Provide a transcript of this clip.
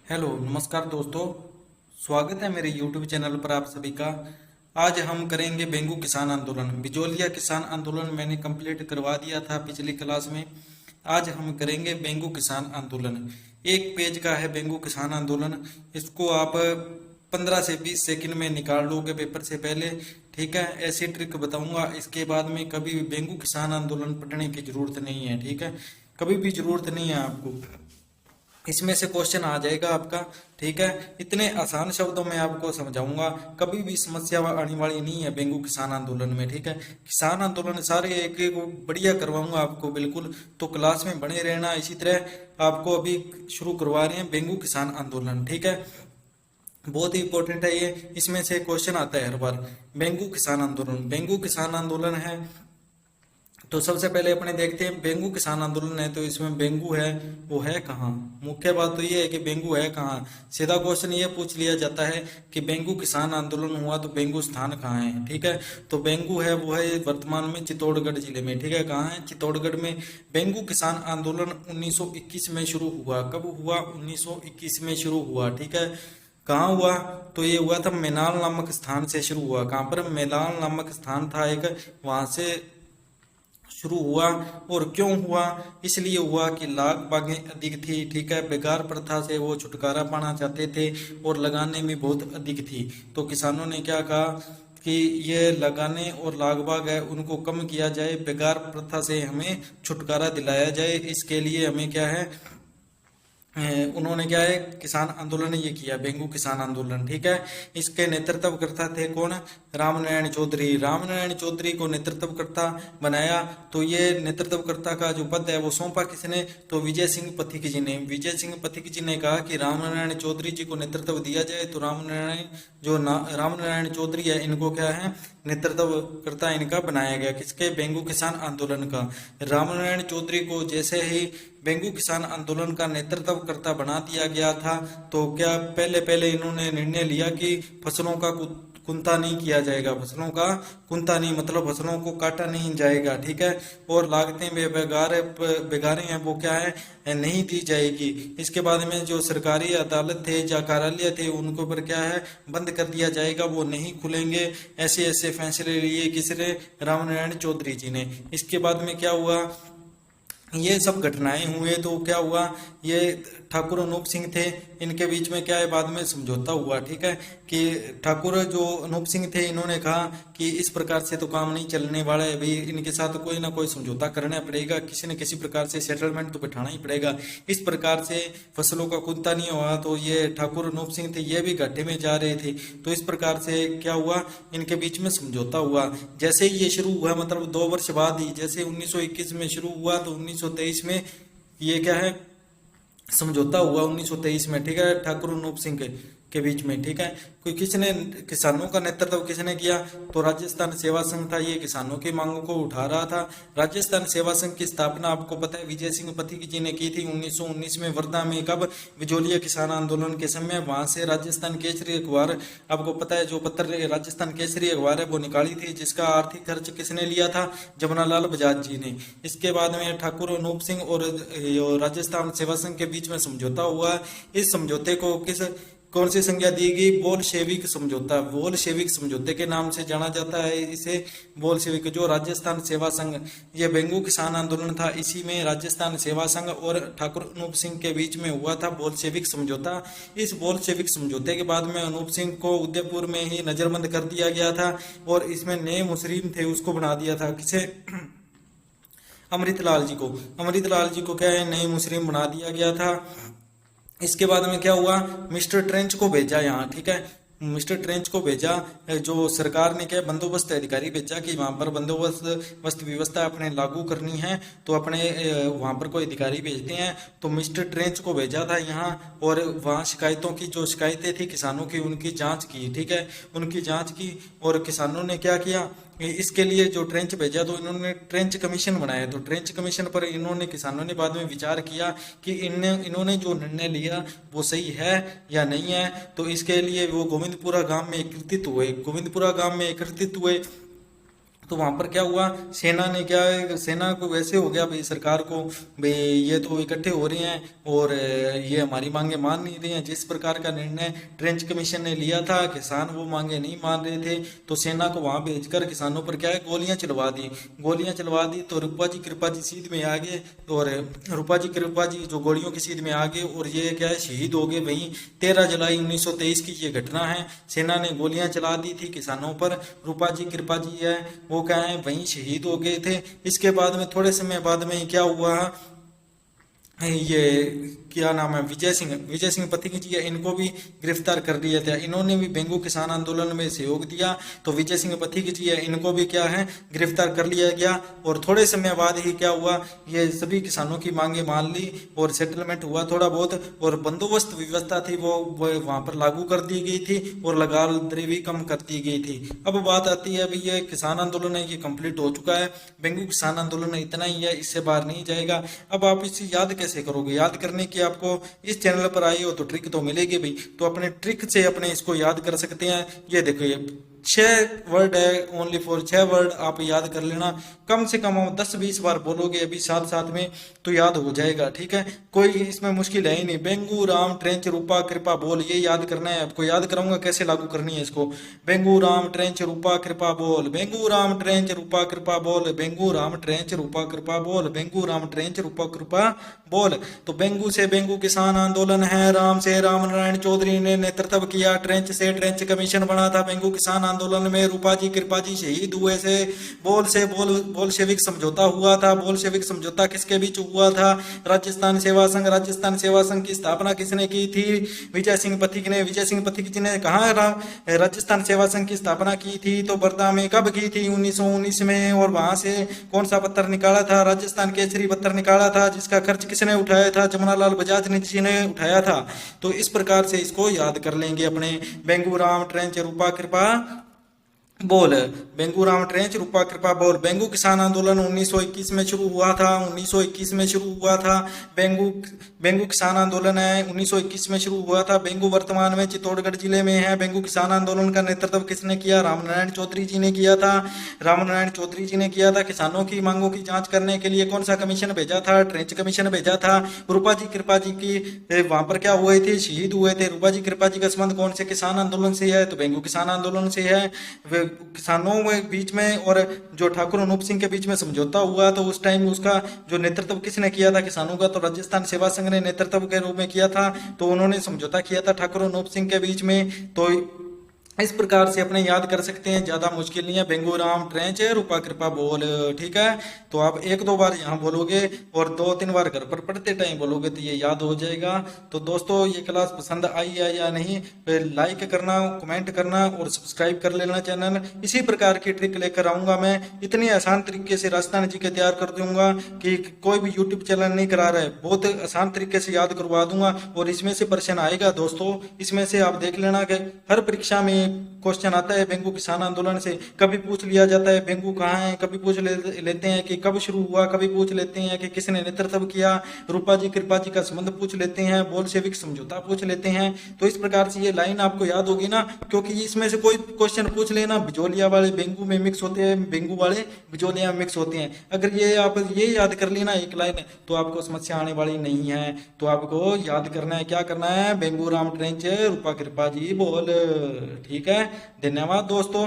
Hello नमस्कार दोस्तों। स्वागत है मेरे YouTube चैनल पर आप सभी का। आज हम करेंगे बेंगू किसान आंदोलन। बिजोलिया किसान आंदोलन मैंने कंप्लीट करवा दिया था पिछली क्लास में। आज हम करेंगे बेंगू किसान आंदोलन। एक पेज का है बेंगू किसान आंदोलन। इसको आप 15 से 20 सेकंड में निकाल लोगे पेपर से पहले। ठीक है, ऐसी ट्रिक बताऊंगा। इसके बाद में कभी भी बेंगू किसान आंदोलन पढ़ने की जरूरत नहीं है। ठीक है, कभी भी जरूरत नहीं है आपको। इसमें से क्वेश्चन आ जाएगा आपका। ठीक है, इतने आसान शब्दों में आपको समझाऊंगा। कभी भी समस्या आने वाली नहीं है बेंगू किसान आंदोलन में। ठीक है, किसान आंदोलन सारे एक एक बढ़िया करवाऊंगा आपको बिल्कुल। तो क्लास में बने रहना। इसी तरह आपको अभी शुरू करवा रहे हैं बेंगू किसान आंदोलन। ठीक है, बहुत ही इंपॉर्टेंट है ये। इसमें से क्वेश्चन आता है हर बार। बेंगू किसान आंदोलन, बेंगू किसान आंदोलन है तो सबसे पहले अपने देखते हैं बेंगू किसान आंदोलन है तो इसमें बेंगू है वो है कहाँ। मुख्य बात तो ये है कि बेंगू है कहाँ। सीधा क्वेश्चन ये पूछ लिया जाता है कि बेंगू किसान आंदोलन हुआ तो बेंगू स्थान कहाँ है। ठीक है, तो बेंगू है वो है वर्तमान में चित्तौड़गढ़ जिले में। ठीक है, कहाँ है? चित्तौड़गढ़ में। बेंगू किसान आंदोलन 1921 में शुरू हुआ। कब हुआ? 1921 में शुरू हुआ। ठीक है, कहाँ हुआ? तो ये हुआ था मेनाल नामक स्थान से शुरू हुआ। कहाँ पर? मेनाल नामक स्थान था एक, वहां से शुरू हुआ। और क्यों हुआ? इसलिए हुआ कि लाग बागें अधिक थी। ठीक है, बेकार प्रथा से वो छुटकारा पाना चाहते थे और लगाने में बहुत अधिक थी। तो किसानों ने क्या कहा कि ये लगाने और लाग बाग है उनको कम किया जाए, बेकार प्रथा से हमें छुटकारा दिलाया जाए। इसके लिए हमें क्या है, उन्होंने क्या है किसान आंदोलन ये किया, बेंगू किसान आंदोलन। ठीक है, इसके नेतृत्व करता थे कौन? रामनारायण चौधरी। रामनारायण चौधरी को नेतृत्वकर्ता बनाया। तो ये नेतृत्वकर्ता का जो पद है वो सौंपा किसने? तो विजय सिंह पथिक जी ने। विजय सिंह पथिक जी ने कहा कि रामनारायण चौधरी जी को नेतृत्व दिया जाए। तो रामनारायण चौधरी है इनको क्या है नेतृत्वकर्ता इनका बनाया गया। किसके? बेंगू किसान आंदोलन का। रामनारायण चौधरी को जैसे ही बेंगू किसान आंदोलन का नेतृत्वकर्ता बना दिया गया था तो क्या पहले पहले इन्होंने निर्णय लिया कि फसलों का कुंता नहीं किया जाएगा। फसलों का कुंता नहीं मतलब फसलों को काटा नहीं जाएगा। ठीक है, और लागतें बेगारे हैं वो क्या है नहीं दी जाएगी। इसके बाद में जो सरकारी अदालत थे या कार्यालय थे उनके ऊपर क्या है बंद कर दिया जाएगा, वो नहीं खुलेंगे। ऐसे ऐसे फैसले लिए किसने? रामनारायण चौधरी जी ने। इसके बाद में क्या हुआ, ये सब घटनाएं हुए तो क्या हुआ, ये ठाकुर अनूप सिंह थे इनके बीच में क्या है बाद में समझौता हुआ। ठीक है, कि ठाकुर जो अनूप सिंह थे इन्होंने कहा कि इस प्रकार से तो काम नहीं चलने वाला है भाई, इनके साथ कोई ना कोई समझौता करना पड़ेगा, किसी न किसी प्रकार से सेटलमेंट तो बिठाना ही पड़ेगा। इस प्रकार से फसलों का कुंता नहीं हुआ तो ये ठाकुर अनूप सिंह थे ये भी घाटे में जा रहे थे। तो इस प्रकार से क्या हुआ, इनके बीच में समझौता हुआ। जैसे ही ये शुरू हुआ मतलब 2 वर्ष बाद ही, जैसे 1921 में शुरू हुआ तो 1923 में ये क्या है समझौता हुआ 1923 में। ठीक है, ठाकुर अनूप सिंह के बीच में। ठीक है, कोई किसने किसानों का नेतृत्व किसने किया? तो राजस्थान सेवा संघ था, ये किसानों की मांगों को उठा रहा था। राजस्थान सेवा संघ की स्थापना आपको पता है विजय सिंह पथिक जी ने की थी 1919 में वर्धा में। कब? बिजोलिया किसान आंदोलन के समय। वहां से राजस्थान केसरी अखबार आपको पता है जो पत्र राजस्थान केसरी अखबार है वो निकाली थी, जिसका आर्थिक खर्च किसने लिया था? जमनालाल बजाज जी ने। इसके बाद में ठाकुर अनूप सिंह और राजस्थान सेवा संघ के बीच में समझौता हुआ। इस समझौते को कौन सी संज्ञा दी गई? बोल्शेविक समझौता। बोल्शेविक समझौते के नाम से जाना जाता है इसे। बोल्शेविक जो राजस्थान सेवा संघ, ये बेंगू किसान आंदोलन था, इसी में राजस्थान सेवा संघ और ठाकुर अनूप सिंह के बीच में हुआ था बोल्शेविक समझौता। इस बोल्शेविक समझौते के बाद में अनूप सिंह को उदयपुर में ही नजरबंद कर दिया गया था और इसमें नए मुस्लिम थे उसको बना दिया था। किसे? अमृतलाल जी को। अमृतलाल जी को क्या है नए मुस्लिम बना दिया गया था। इसके बाद में क्या हुआ, मिस्टर ट्रेंच को भेजा यहाँ। ठीक है, मिस्टर ट्रेंच को भेजा, जो सरकार ने क्या बंदोबस्त अधिकारी भेजा कि वहां पर बंदोबस्त व्यवस्था अपने लागू करनी है तो अपने वहां पर कोई अधिकारी भेजते हैं। तो मिस्टर ट्रेंच को भेजा था यहाँ और वहाँ शिकायतों की जो शिकायतें थी किसानों की उनकी जांच की। ठीक है, उनकी जांच की और किसानों ने क्या किया, इसके लिए जो ट्रेंच भेजा तो इन्होंने ट्रेंच कमीशन बनाया। तो ट्रेंच कमीशन पर इन्होंने किसानों ने बाद में विचार किया कि इन्होंने जो निर्णय लिया वो सही है या नहीं है। तो इसके लिए वो गोविंदपुरा गांव में एकत्रित हुए। गोविंदपुरा गांव में एकत्रित हुए तो वहां पर क्या हुआ, सेना ने क्या है, सेना को वैसे हो गया भाई सरकार को, भाई ये तो इकट्ठे हो रहे हैं और ये हमारी मांगे मान नहीं रही हैं। जिस प्रकार का निर्णय ट्रेंच कमीशन ने लिया था, किसान वो मांगे नहीं मान रहे थे, तो सेना को वहां भेजकर किसानों पर क्या है गोलियां चलवा दी। गोलियां चलवा दी तो रूपा जी कृपा जी सीध में आ गए, और रूपा जी कृपा जी जो गोलियों की सीध में आ गए और ये क्या है शहीद हो गए। वहीं 13 जुलाई 1923 की ये घटना है, सेना ने गोलियां चला दी थी किसानों पर, रूपा जी कृपा जी है वो क्या है वहीं शहीद हो गए थे। इसके बाद में थोड़े समय बाद में क्या हुआ, ये क्या नाम है, विजय सिंह पथिक जी है, इनको भी गिरफ्तार कर लिया था। इन्होंने भी बेंगू किसान आंदोलन में सहयोग दिया, तो विजय सिंह पथिक जी है इनको भी क्या है गिरफ्तार कर लिया गया। और थोड़े समय बाद ही क्या हुआ, ये सभी किसानों की मांगे मान ली और सेटलमेंट हुआ थोड़ा बहुत, और बंदोबस्त व्यवस्था थी वो वहां पर लागू कर दी गई थी और लगाल दरें भी कम कर दी गई थी। अब बात आती है अभी ये किसान आंदोलन है ये कंप्लीट हो चुका है, बेंगू किसान आंदोलन इतना ही है, इससे बाहर नहीं जाएगा। अब आप इसे याद कैसे करोगे, याद करने की आपको इस चैनल पर आए हो तो ट्रिक तो मिलेगी भाई, तो अपने ट्रिक से अपने इसको याद कर सकते हैं। ये देखो ये 6 वर्ड है, ओनली फॉर 6 वर्ड आप याद कर लेना, कम से कम 10-20 बार बोलोगे अभी साथ साथ में तो याद हो जाएगा, ठीक है। कोई इसमें मुश्किल है ही नहीं, बेंगू राम ट्रेंच रूपा कृपा बोल, ये याद करना है आपको। याद कराऊंगा कैसे लागू करनी है इसको, बेंगू राम ट्रेंच रूपा कृपा बोल, बेंगू राम ट्रेंच रूपा कृपा बोल, बेंगू राम ट्रेंच रूपा कृपा बोल, बेंगू राम ट्रेंच रूपा कृपा बोल। तो बेंगू से बेंगू किसान आंदोलन है, राम से राम नारायण चौधरी ने नेतृत्व किया, ट्रेंच से ट्रेंच कमीशन बना था बेंगू किसान आंदोलन में, रूपा जी कृपा जी शहीद हुए से बोलशेविक समझौता हुआ था। बोलशेविक समझौता किसके बीच हुआ था, राजस्थान सेवा संघ। राजस्थान सेवा संघ की स्थापना किसने की थी, विजय सिंह पथिक ने। विजय सिंह पथिक जी ने कहा राजस्थान सेवा संघ की स्थापना की थी, तो बर्दा में कब की थी, 1919 में। और वहां से कौन सा पत्र निकाला था, राजस्थान केसरी पत्र निकाला था, जिसका खर्च किसने उठाया था, जमुनालाल बजाज जी ने उठाया था। तो इस प्रकार से इसको याद कर लेंगे अपने, बेंगू राम ट्रेंच रूपा कृपा बोल, बेंगू राम ट्रेंच रूपा कृपा बोल। बेंगू किसान आंदोलन 1921 में शुरू हुआ था, 1921 में शुरू हुआ था। बेंगू बेंगू किसान आंदोलन है 1921 में शुरू हुआ था। बेंगू वर्तमान में चित्तौड़गढ़ जिले में है। बेंगू किसान आंदोलन का नेतृत्व किसने किया, रामनारायण चौधरी जी ने किया था। रामनारायण चौधरी जी ने किया था। किसानों की मांगों की जांच करने के लिए कौन सा कमीशन भेजा था, ट्रेंच कमीशन भेजा था। रूपा जी कृपा जी की वहां पर क्या हुए थे, शहीद हुए थे। रूपा जी कृपा जी का संबंध कौन से किसान आंदोलन से है, तो बेंगू किसान आंदोलन से है। किसानों में बीच में और जो ठाकुर अनूप सिंह के बीच में समझौता हुआ, तो उस टाइम उसका जो नेतृत्व किसने किया था किसानों का, तो राजस्थान सेवा संघ ने नेतृत्व के रूप में किया था। तो उन्होंने समझौता किया था ठाकुर अनूप सिंह के बीच में। तो इस प्रकार से अपने याद कर सकते हैं, ज्यादा मुश्किल नहीं है। बेंगू राम ट्रेंच रूपा कृपा बोल, ठीक है। तो आप 1-2 बार यहाँ बोलोगे और 2-3 बार घर पर पढ़ते टाइम बोलोगे तो ये याद हो जाएगा। तो दोस्तों ये क्लास पसंद आई है या नहीं, लाइक करना, कमेंट करना और सब्सक्राइब कर लेना चैनल। इसी प्रकार की ट्रिक लेकर आऊंगा मैं, इतनी आसान तरीके से राजस्थान जी के तैयार कर दूंगा कि कोई भी यूट्यूब चैनल नहीं करा रहा है, बहुत आसान तरीके से याद करवा दूंगा। और इसमें से प्रश्न आएगा दोस्तों, इसमें से आप देख लेना कि हर परीक्षा में क्वेश्चन आता है बेंगू किसान आंदोलन से। कभी पूछ लिया जाता है बेंगू कहाँ है, कभी पूछ लेते हैं कि कब शुरू हुआ, कभी पूछ लेते हैं कि किसने नेतृत्व किया, रूपा जी कृपा जी का संबंध पूछ लेते हैं, बोलशेविक समझौता पूछ लेते हैं। तो इस प्रकार से ये लाइन आपको याद होगी ना, क्योंकि इसमें से कोई क्वेश्चन पूछ लेना, बिजोलिया वाले बेंगू में मिक्स होते हैं, बेंगू वाले बिजोलिया में मिक्स होते हैं। अगर ये आप ये याद कर लेना एक लाइन, तो आपको समस्या आने वाली नहीं है। तो आपको याद करना है, क्या करना है, बेंगू राम ट्रेंच रूपा कृपा जी बोल, ठीक है। धन्यवाद दोस्तों।